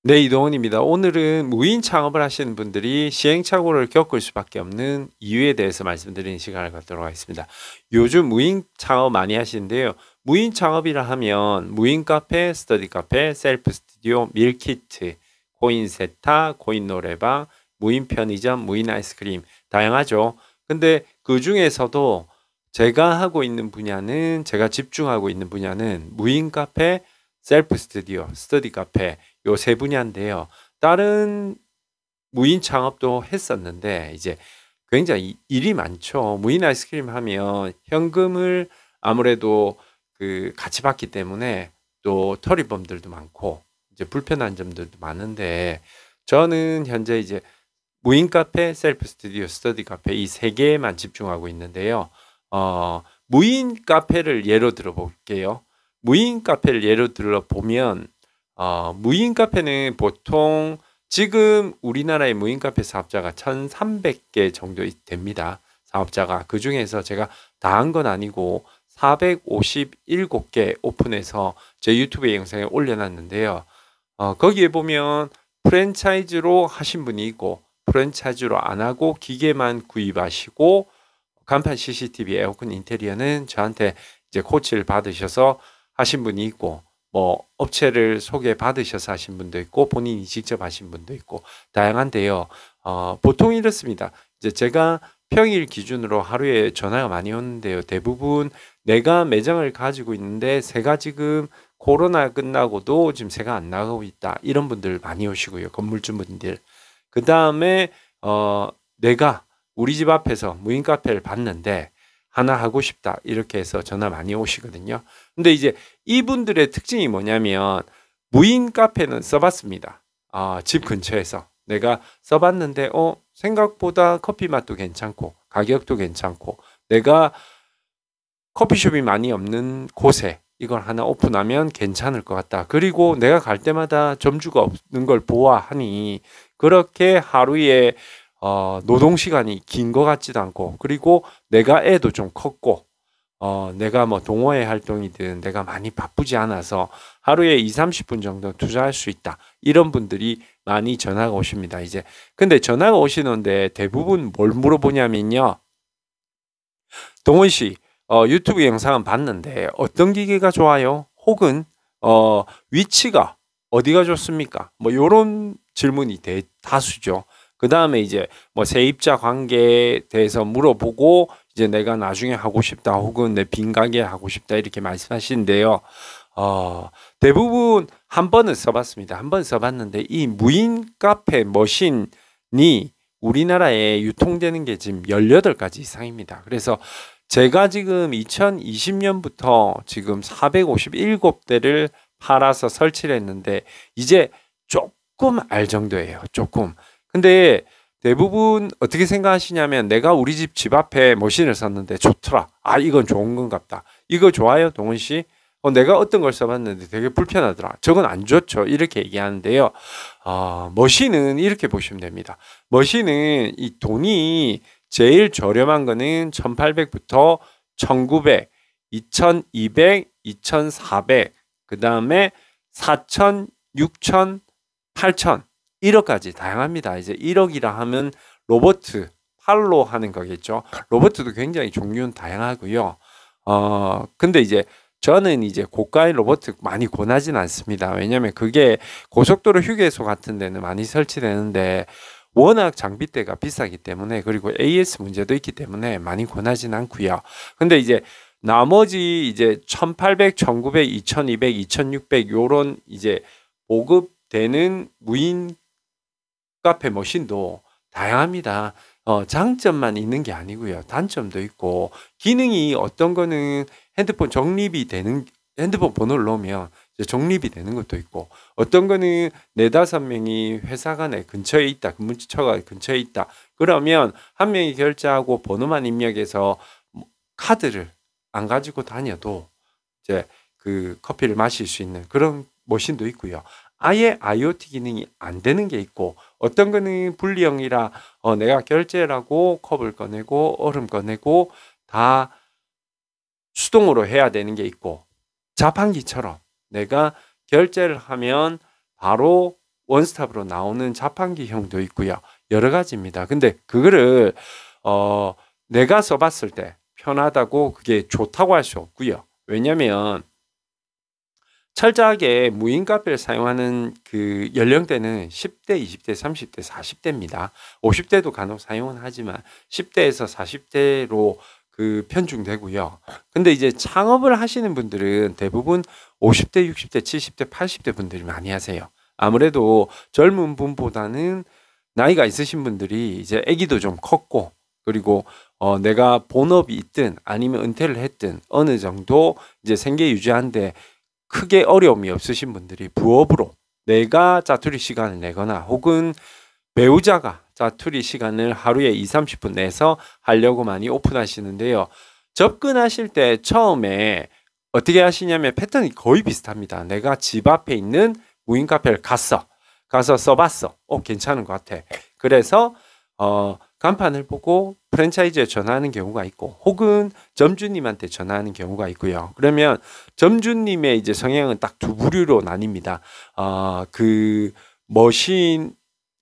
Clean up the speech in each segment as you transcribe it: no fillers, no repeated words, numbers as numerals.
네, 이동훈입니다. 오늘은 무인 창업을 하시는 분들이 시행착오를 겪을 수밖에 없는 이유에 대해서 말씀드리는 시간을 갖도록 하겠습니다. 요즘 무인 창업 많이 하시는데요. 무인 창업이라 하면 무인 카페, 스터디 카페, 셀프 스튜디오, 밀키트, 코인 세타, 코인 노래방, 무인 편의점, 무인 아이스크림 다양하죠. 근데 그 중에서도 제가 집중하고 있는 분야는 무인 카페, 셀프 스튜디오, 스터디 카페 요 세 분야인데요. 다른 무인 창업도 했었는데 이제 굉장히 일이 많죠. 무인 아이스크림 하면 현금을 아무래도 같이 받기 때문에 또 터리범들도 많고 이제 불편한 점들도 많은데 저는 현재 이제 무인 카페, 셀프 스튜디오, 스터디 카페 이 세 개에만 집중하고 있는데요. 무인 카페를 예로 들어 볼게요. 무인 카페를 예로 들어 보면 무인 카페는 보통 지금 우리나라의 무인 카페 사업자가 1,300개 정도 됩니다. 사업자가. 그 중에서 제가 다 한 건 아니고 457개 오픈해서 제 유튜브 영상에 올려놨는데요. 거기에 보면 프랜차이즈로 하신 분이 있고 프랜차이즈로 안 하고 기계만 구입하시고 간판 CCTV 에어컨 인테리어는 저한테 이제 코치를 받으셔서 하신 분이 있고 뭐 업체를 소개 받으셔서 하신 분도 있고 본인이 직접 하신 분도 있고 다양한데요. 보통 이렇습니다. 이제 제가 평일 기준으로 하루에 전화가 많이 오는데요. 대부분 내가 매장을 가지고 있는데 새가 지금 코로나 끝나고도 지금 새가 안 나가고 있다. 이런 분들 많이 오시고요. 건물주분들. 그 다음에 내가 우리 집 앞에서 무인 카페를 봤는데 하나 하고 싶다. 이렇게 해서 전화 많이 오시거든요. 근데 이제 이분들의 특징이 뭐냐면 무인 카페는 써봤습니다. 집 근처에서 내가 써봤는데 생각보다 커피 맛도 괜찮고 가격도 괜찮고 내가 커피숍이 많이 없는 곳에 이걸 하나 오픈하면 괜찮을 것 같다. 그리고 내가 갈 때마다 점주가 없는 걸 보아하니 그렇게 하루에 노동 시간이 긴 것 같지도 않고 그리고 내가 애도 좀 컸고 내가 뭐 동호회 활동이든 내가 많이 바쁘지 않아서 하루에 2, 30분 정도 투자할 수 있다. 이런 분들이 많이 전화가 오십니다. 이제 근데 전화가 오시는데 대부분 뭘 물어보냐면요. 동원 씨, 유튜브 영상은 봤는데 어떤 기계가 좋아요? 혹은 위치가 어디가 좋습니까? 뭐 요런 질문이 다수죠. 그 다음에 이제 뭐 세입자 관계에 대해서 물어보고 이제 내가 나중에 하고 싶다 혹은 내 빈 가게 하고 싶다 이렇게 말씀하시는데요. 대부분 한 번은 써봤습니다. 한 번 써봤는데 이 무인 카페 머신이 우리나라에 유통되는 게 지금 18가지 이상입니다. 그래서 제가 지금 2020년부터 지금 457대를 팔아서 설치를 했는데 이제 조금 알 정도예요. 조금. 근데 대부분 어떻게 생각하시냐면 내가 우리 집 앞에 머신을 샀는데 좋더라. 이건 좋은 건 같다. 이거 좋아요, 동훈 씨? 내가 어떤 걸 써봤는데 되게 불편하더라. 저건 안 좋죠. 이렇게 얘기하는데요. 머신은 이렇게 보시면 됩니다. 머신은 이 돈이 제일 저렴한 거는 1800부터 1900, 2200, 2400, 그 다음에 4000, 6000, 8000, 1억까지 다양합니다. 이제 1억이라 하면 로봇 팔로 하는 거겠죠. 로봇도 굉장히 종류는 다양하고요. 근데 이제 저는 이제 고가의 로봇 많이 권하진 않습니다. 왜냐면 그게 고속도로 휴게소 같은 데는 많이 설치되는데 워낙 장비대가 비싸기 때문에 그리고 AS 문제도 있기 때문에 많이 권하진 않고요. 근데 이제 나머지 이제 1800, 1900, 2200, 2600 요런 이제 보급되는 무인 카페 머신도 다양합니다. 장점만 있는 게 아니고요. 단점도 있고 기능이 어떤 거는 핸드폰 번호를 넣으면 이제 적립이 되는 것도 있고 어떤 거는 4-5명이 회사가 내 근처에 있다. 근무처가 근처에 있다. 그러면 한 명이 결제하고 번호만 입력해서 카드를 안 가지고 다녀도 이제 그 커피를 마실 수 있는 그런 머신도 있고요. 아예 IoT 기능이 안 되는 게 있고 어떤 거는 분리형이라 내가 결제를 하고 컵을 꺼내고 얼음 꺼내고 다 수동으로 해야 되는 게 있고 자판기처럼 내가 결제를 하면 바로 원스톱으로 나오는 자판기형도 있고요. 여러 가지입니다. 근데 그거를 내가 써봤을 때 편하다고 그게 좋다고 할 수 없고요. 왜냐면 철저하게 무인 카페를 사용하는 그 연령대는 10대, 20대, 30대, 40대입니다. 50대도 간혹 사용은 하지만 10대에서 40대로 그 편중되고요. 근데 이제 창업을 하시는 분들은 대부분 50대, 60대, 70대, 80대 분들이 많이 하세요. 아무래도 젊은 분보다는 나이가 있으신 분들이 이제 아기도 좀 컸고, 그리고 내가 본업이 있든 아니면 은퇴를 했든 어느 정도 이제 생계 유지하는데 크게 어려움이 없으신 분들이 부업으로 내가 자투리 시간을 내거나 혹은 배우자가 자투리 시간을 하루에 2, 30분 내서 하려고 많이 오픈하시는데요. 접근하실 때 처음에 어떻게 하시냐면 패턴이 거의 비슷합니다. 내가 집 앞에 있는 무인 카페를 가서 써봤어. 괜찮은 것 같아. 그래서 간판을 보고 프랜차이즈에 전화하는 경우가 있고, 혹은 점주님한테 전화하는 경우가 있고요. 그러면 점주님의 이제 성향은 딱 두 부류로 나뉩니다. 그 머신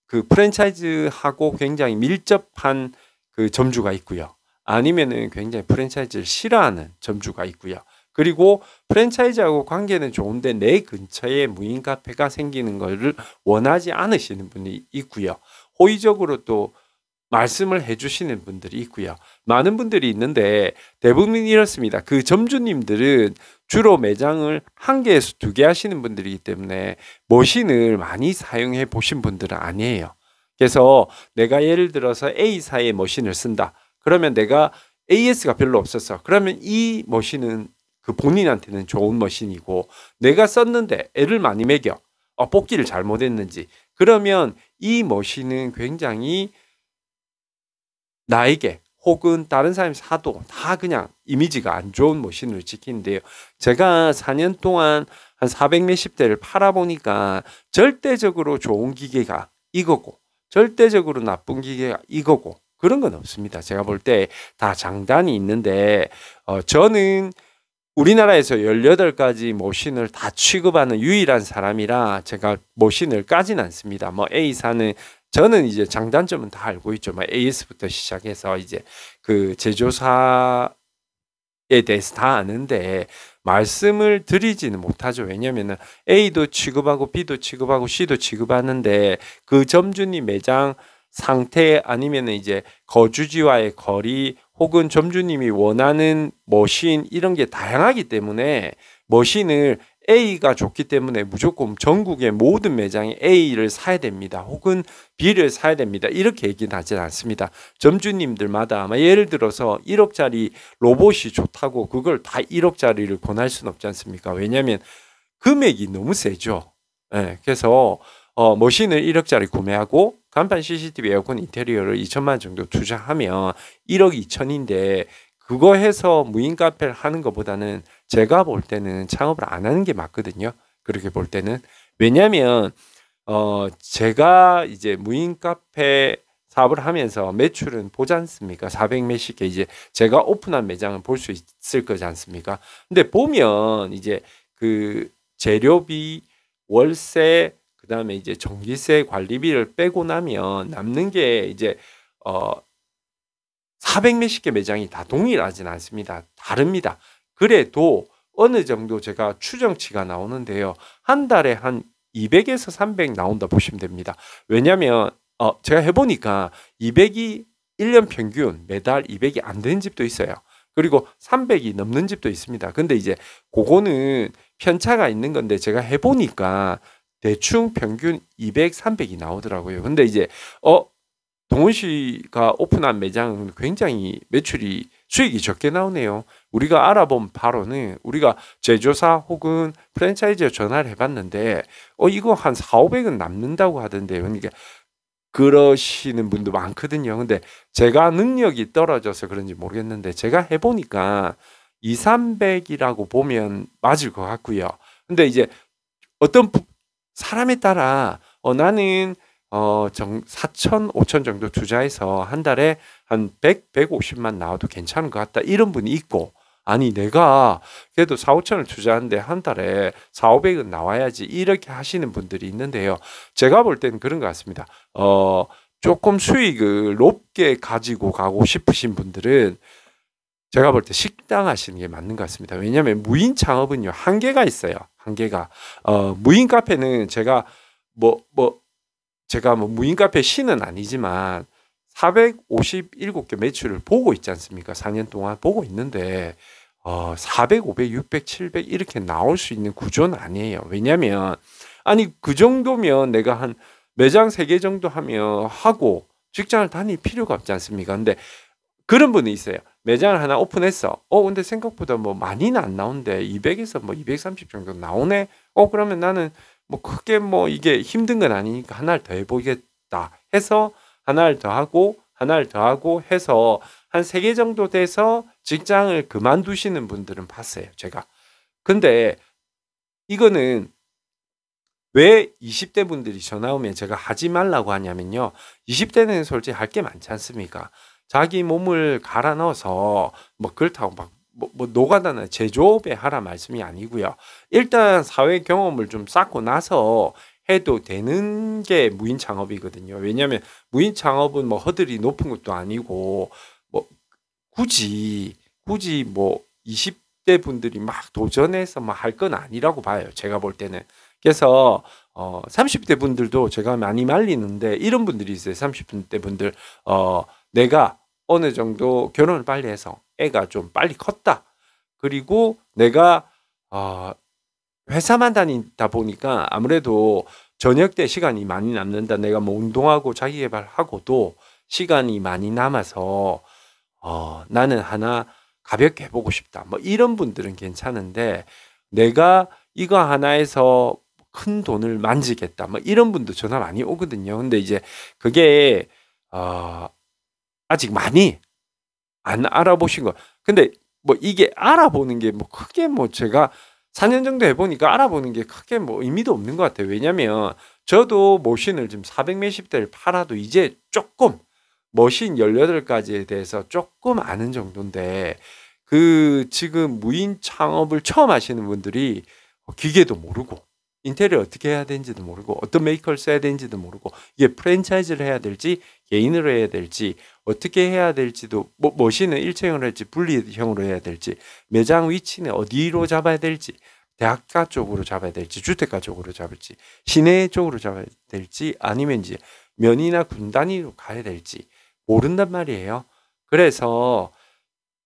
그 프랜차이즈하고 굉장히 밀접한 그 점주가 있고요. 아니면은 굉장히 프랜차이즈를 싫어하는 점주가 있고요. 그리고 프랜차이즈하고 관계는 좋은데 내 근처에 무인 카페가 생기는 것을 원하지 않으시는 분이 있고요. 호의적으로 또 말씀을 해주시는 분들이 있고요. 많은 분들이 있는데 대부분이 이렇습니다. 그 점주님들은 주로 매장을 1개에서 2개 하시는 분들이기 때문에 머신을 많이 사용해 보신 분들은 아니에요. 그래서 내가 예를 들어서 A사의 머신을 쓴다. 그러면 내가 AS가 별로 없었어. 그러면 이 머신은 그 본인한테는 좋은 머신이고, 내가 썼는데 애를 많이 먹여. 뽑기를 잘못했는지. 그러면 이 머신은 굉장히 나에게 혹은 다른 사람이 사도 다 그냥 이미지가 안 좋은 머신을 지키는데요. 제가 4년 동안 한 400 몇십 대를 팔아보니까 절대적으로 좋은 기계가 이거고 절대적으로 나쁜 기계가 이거고 그런 건 없습니다. 제가 볼 때 다 장단이 있는데 저는 우리나라에서 18가지 머신을 다 취급하는 유일한 사람이라 제가 머신을 까진 않습니다. 뭐 A사는 저는 이제 장단점은 다 알고 있죠. 뭐 AS부터 시작해서 이제 그 제조사에 대해서 다 아는데 말씀을 드리지는 못하죠. 왜냐면은 A도 취급하고 B도 취급하고 C도 취급하는데 그 점주님 매장 상태 아니면은 이제 거주지와의 거리 혹은 점주님이 원하는 머신 이런 게 다양하기 때문에 머신을 A가 좋기 때문에 무조건 전국의 모든 매장에 A를 사야 됩니다. 혹은 B를 사야 됩니다. 이렇게 얘기는 하진 않습니다. 점주님들마다 아마 예를 들어서 1억짜리 로봇이 좋다고 그걸 다 1억짜리를 권할 수는 없지 않습니까? 왜냐하면 금액이 너무 세죠. 네, 그래서 머신을 1억짜리 구매하고 간판 CCTV 에어컨 인테리어를 2천만 원 정도 투자하면 1억 2천인데 그거 해서 무인 카페를 하는 것보다는 제가 볼 때는 창업을 안 하는 게 맞거든요. 그렇게 볼 때는. 왜냐하면 제가 이제 무인 카페 사업을 하면서 매출은 보지 않습니까? 400 몇십 개 이제 제가 오픈한 매장은 볼 수 있을 거지 않습니까? 근데 보면 이제 그 재료비, 월세, 그다음에 이제 전기세, 관리비를 빼고 나면 남는 게 이제 400 몇십 개 매장이 다 동일하진 않습니다. 다릅니다. 그래도 어느 정도 제가 추정치가 나오는데요. 한 달에 한 200에서 300 나온다 보시면 됩니다. 왜냐하면 제가 해보니까 200이 1년 평균 매달 200이 안 되는 집도 있어요. 그리고 300이 넘는 집도 있습니다. 근데 이제 그거는 편차가 있는 건데 제가 해보니까 대충 평균 200, 300이 나오더라고요. 근데 이제 동훈 씨가 오픈한 매장은 굉장히 매출이 수익이 적게 나오네요. 우리가 알아본 바로는 우리가 제조사 혹은 프랜차이즈에 전화를 해봤는데 이거 한 4, 500은 남는다고 하던데요. 그러니까 그러시는 분도 많거든요. 근데 제가 능력이 떨어져서 그런지 모르겠는데 제가 해보니까 2, 300이라고 보면 맞을 것 같고요. 근데 이제 어떤 사람에 따라 나는 4천, 5천 정도 투자해서 한 달에 한 100, 150만 나와도 괜찮은 것 같다. 이런 분이 있고 아니 내가 그래도 4-5천을 투자하는데 한 달에 400-500은 나와야지 이렇게 하시는 분들이 있는데요. 제가 볼 때는 그런 것 같습니다. 조금 수익을 높게 가지고 가고 싶으신 분들은 제가 볼 때 식당 하시는 게 맞는 것 같습니다. 왜냐하면 무인 창업은요 한계가 있어요. 한계가 무인 카페는 제가 제가 무인 카페 신은 아니지만 457개 매출을 보고 있지 않습니까? 4년 동안 보고 있는데 400, 500, 600, 700 이렇게 나올 수 있는 구조는 아니에요. 왜냐하면 아니 그 정도면 내가 한 매장 3개 정도 하고 직장을 다닐 필요가 없지 않습니까? 근데 그런 분이 있어요. 매장을 하나 오픈했어. 근데 생각보다 뭐 많이는 안 나오는데 200에서 뭐 230 정도 나오네. 그러면 나는 뭐 크게 뭐 이게 힘든 건 아니니까 하나를 더 해보겠다 해서 하나를 더 하고 해서 한 3개 정도 돼서 직장을 그만두시는 분들은 봤어요. 제가. 근데 이거는 왜 20대 분들이 전화 오면 제가 하지 말라고 하냐면요. 20대는 솔직히 할 게 많지 않습니까? 자기 몸을 갈아 넣어서 뭐 그렇다고 막 노가다나 제조업에 하라 말씀이 아니고요. 일단 사회 경험을 좀 쌓고 나서 해도 되는 게 무인 창업이거든요. 왜냐하면 무인 창업은 뭐 허들이 높은 것도 아니고 뭐 굳이 뭐 20대 분들이 막 도전해서 막 할 건 아니라고 봐요. 제가 볼 때는. 그래서 30대 분들도 제가 많이 말리는데 이런 분들이 있어요. 30대 분들 내가 어느 정도 결혼을 빨리 해서 애가 좀 빨리 컸다. 그리고 내가 회사만 다니다 보니까 아무래도 저녁 때 시간이 많이 남는다. 내가 뭐 운동하고 자기 개발하고도 시간이 많이 남아서 나는 하나 가볍게 해보고 싶다. 뭐 이런 분들은 괜찮은데 내가 이거 하나에서 큰 돈을 만지겠다. 뭐 이런 분도 전화 많이 오거든요. 근데 이제 그게 아직 많이 안 알아보신 거. 근데 뭐 이게 알아보는 게 뭐 크게 뭐 제가 4년 정도 해보니까 알아보는 게 크게 뭐 의미도 없는 것 같아요. 왜냐면 저도 머신을 지금 400 몇십 대를 팔아도 이제 조금 머신 18가지에 대해서 조금 아는 정도인데 지금 무인 창업을 처음 하시는 분들이 기계도 모르고 인테리어 어떻게 해야 되는지도 모르고 어떤 메이커를 써야 되는지도 모르고 이게 프랜차이즈를 해야 될지 개인으로 해야 될지 어떻게 해야 될지도 머신은 일체형으로 할지 분리형으로 해야 될지 매장 위치는 어디로 잡아야 될지 대학가 쪽으로 잡아야 될지 주택가 쪽으로 잡을지 시내 쪽으로 잡아야 될지 아니면 이제 면이나 군 단위로 가야 될지 모른단 말이에요. 그래서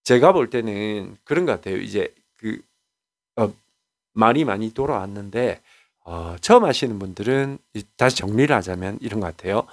제가 볼 때는 그런 것 같아요. 이제 말이 많이 돌아왔는데 처음 하시는 분들은 다시 정리를 하자면 이런 것 같아요.